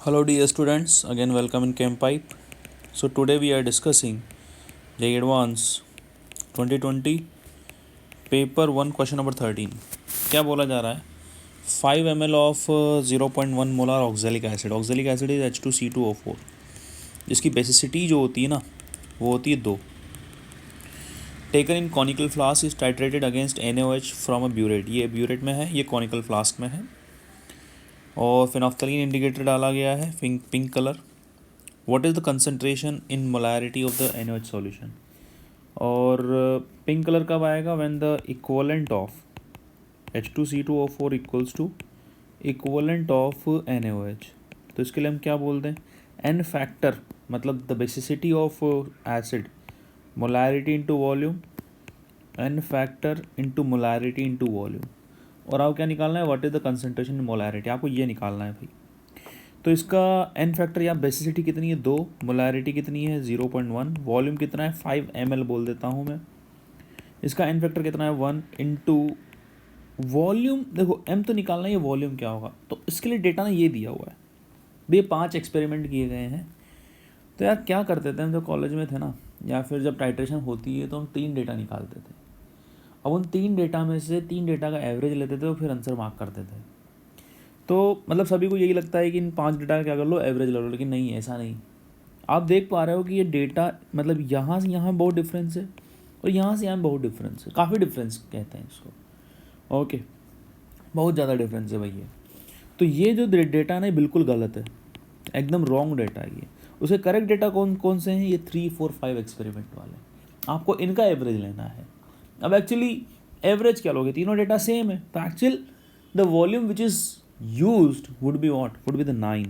Hello dear students, again welcome in ChemPipe. So today we are discussing JEE Advance 2020 paper 1 question number 13. क्या बोला जा रहा है 5 ml of 0.1 molar oxalic acid is H2C2O4 जिसकी basicity जो होती है ना वो होती है 2. Taken in conical flask is titrated against NaOH from a burette. ये ब्यूरेट में है, ये कॉनिकल फ्लास्क में है और फिनोफ्थलीन इंडिकेटर डाला गया है pink colour. What is the concentration in molarity of the NaOH solution. और पिंक कलर कब आएगा when the equivalent of H2C2O4 equals to equivalent of NaOH. तो इसके लिए हम क्या बोलते हैं एन फैक्टर, मतलब the basicity of acid, molarity into volume, N factor into molarity into volume. और आपको क्या निकालना है what is the concentration in molarity, आपको ये निकालना है भाई. तो इसका एन फैक्टर या बेसिसिटी कितनी है 2, मोलैरिटी कितनी है 0.1, वॉल्यूम कितना है 5 ml बोल देता हूँ मैं. इसका एन फैक्टर कितना है 1 इंटू वॉल्यूम. देखो एम तो निकालना है, वॉल्यूम क्या होगा. तो इसके लिए डेटा ना ये दिया हुआ है. ये 5 एक्सपेरिमेंट किए गए हैं. तो यार क्या करते थे हम जब कॉलेज में थे ना, या फिर जब टाइट्रेशन होती है तो हम 3 डेटा निकालते थे. अब उन 3 डेटा में से 3 डेटा का एवरेज लेते थे और फिर आंसर मार्क करते थे. तो मतलब सभी को यही लगता है कि इन 5 डेटा का क्या कर लो एवरेज ले लो, लेकिन नहीं, ऐसा नहीं. आप देख पा रहे हो कि ये डेटा मतलब यहाँ से यहाँ बहुत डिफरेंस है और यहाँ से यहाँ बहुत डिफरेंस है. काफ़ी डिफरेंस कहते हैं इसको. ओके, बहुत ज़्यादा डिफरेंस है भैया. तो ये जो डेटा ना बिल्कुल गलत है, एकदम रॉन्ग डेटा है ये. उसे करेक्ट डेटा कौन कौन से हैं, ये 3, 4, 5 एक्सपेरिमेंट वाले. आपको इनका एवरेज लेना है. अब एक्चुअली एवरेज क्या लोगे, तीनों डेटा सेम है. तो actual the volume which is used would be what, would be the 9.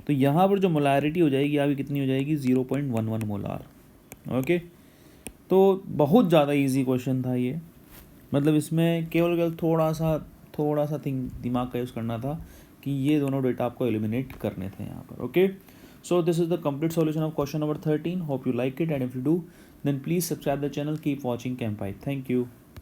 तो यहाँ पर जो मोलैरिटी हो जाएगी आपकी कितनी हो जाएगी 0.11 मोलार. ओके, तो बहुत ज़्यादा इजी क्वेश्चन था ये. मतलब इसमें केवल थोड़ा सा दिमाग का यूज़ करना था कि ये दोनों डेटा आपको एलिमिनेट करने थे यहाँ पर. Okay, so this is the complete solution of question number 13. Hope you like it, and if you do then please subscribe the channel, keep watching ChemPipe. Thank you.